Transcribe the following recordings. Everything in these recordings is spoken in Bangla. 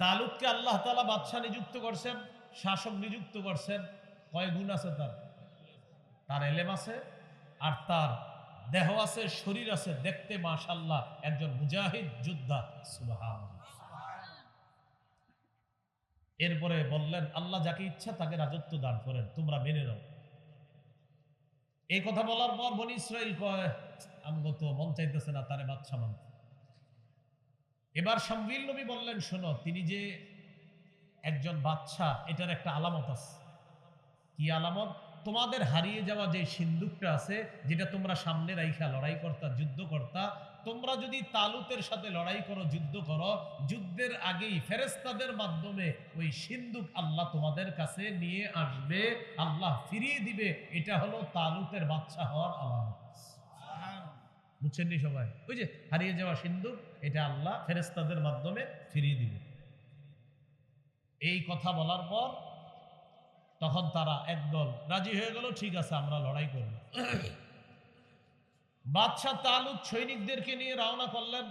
তালুতকে আল্লাহ তাআলা বাদশা নিযুক্ত করছেন, শাসক নিযুক্ত করছেন। কয় গুণ আছে তার? তার এলেম আছে, আর তার দেহ আছে, শরীর আছে, দেখতে মাশাআল্লাহ একজন মুজাহিদ যোদ্ধা। সুবহানাল্লাহ। এরপরে বললেন, আল্লাহ যাকে ইচ্ছা তাকে রাজত্ব দান করেন, তোমরা মেনে নাও। এই কথা বলার পর বনি ইসরাইল কয়, আমগো তো মন চাইতেছে না তারে বাদশা মানতে। এবার শামউইল নবী বললেন, শোনো, তিনি যে একজন বাদশা এটার একটা আলামত আছে। কি আলামত? তোমাদের হারিয়ে যাওয়া যে সিন্দুকটা আছে, যেটা তোমরা সামনে রাইখা লড়াই করতা, যুদ্ধ করতা, তোমরা যদি তালুতের সাথে লড়াই করো, যুদ্ধ করো, যুদ্ধের আগেই ফেরেশতাদের মাধ্যমে ওই সিন্দুক আল্লাহ তোমাদের কাছে নিয়ে আসবে, আল্লাহ ফিরিয়ে দিবে। এটা হলো তালুতের বাদশা হওয়ার আলামত। বুঝছেন নি সবাই? ওই যে হারিয়ে যাওয়া সিন্দুক, এটা আল্লাহ ফেরেশতাদের মাধ্যমে ফিরিয়ে দিবে। এই কথা বলার পর তখন তারা একদল রাজি হয়ে গেল, ঠিক আছে আমরা লড়াই করব। বাদশাহ তালুত সৈনিকদেরকে নিয়ে রওনা করলেন।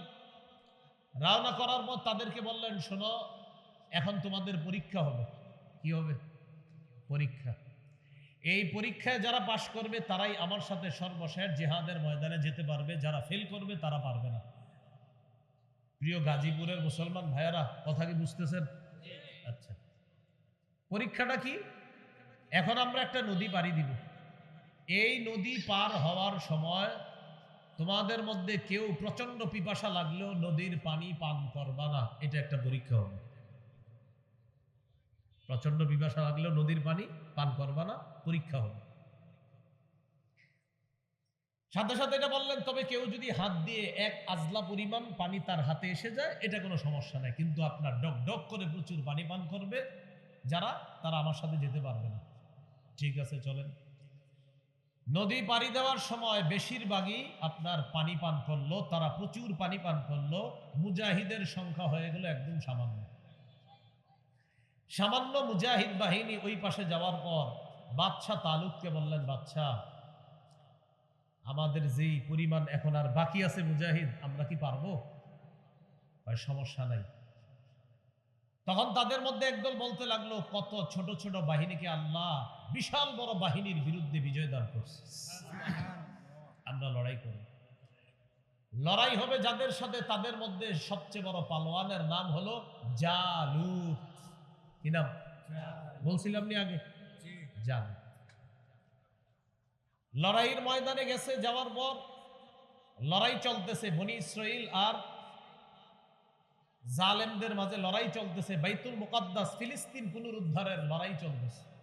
রওনা করার পর তাদেরকে বললেন, শোনো, এখন তোমাদের পরীক্ষা হবে। কি হবে? পরীক্ষা। এই পরীক্ষায় যারা পাশ করবে তারাই আমার সাথে সর্বশেষ জিহাদের ময়দানে যেতে পারবে, যারা ফেল করবে তারা পারবে না। প্রিয় গাজীপুরের মুসলমান ভাইয়েরা, কথা কি বুঝতেছেন? আচ্ছা, পরীক্ষাটা কি? এখন আমরা একটা নদী পাড়ি দিব। এই নদী পার হওয়ার সময় তোমাদের মধ্যে কেউ প্রচন্ড পিপাসা লাগলেও নদীর পানি পান করবা না, এটা একটা পরীক্ষা হবে। প্রচন্ড পিপাসা লাগলেও নদীর পানি পান করবা না, পরীক্ষা হবে। সাথে সাথে এটা বললেন, তবে কেউ যদি হাত দিয়ে এক আজলা পরিমাণ পানি তার হাতে এসে যায়, এটা কোনো সমস্যা নাই, কিন্তু আপনার ডক ডক করে প্রচুর পানি পান করবে যারা, তারা আমার সাথে যেতে পারবে না। ঠিক আছে, চলেন। নদী পাড়ি দেওয়ার সময় বেশিরভাগই আপনার পানি পান করলো, তারা প্রচুর পানি পান করলো। মুজাহিদের সংখ্যা হয়ে গেল একদম সামান্য। সামান্য মুজাহিদ বাহিনী ওই পাশে যাওয়ার পর বাদশাহ তালুককে বললেন, বাদশাহ, আমাদের যেই পরিমাণ এখন আর বাকি আছে মুজাহিদ, আমরা কি পারবো? সমস্যা নাই। তখন তাদের মধ্যে একদল বলতে লাগলো, কত ছোট ছোট বাহিনীকে আল্লাহ বিশাল বড় বাহিনীর বিরুদ্ধে বিজয় দান করছে, আমরা লড়াই করি। লড়াই হবে যাদের সাথে, তাদের মধ্যে সবচেয়ে বড় পালোয়ানের নাম হলো জালুত। কি নাম? বলছিলাম নি আগে? জালুত। লড়াইয়ের ময়দানে গেছে, যাওয়ার পর লড়াই চলতেছে, বনি ইসরাইল আর জালেমদের মাঝে লড়াই চলতেছে, বাইতুল মুকাদ্দাস ফিলিস্তিন পুনরুদ্ধারের লড়াই চলতেছে।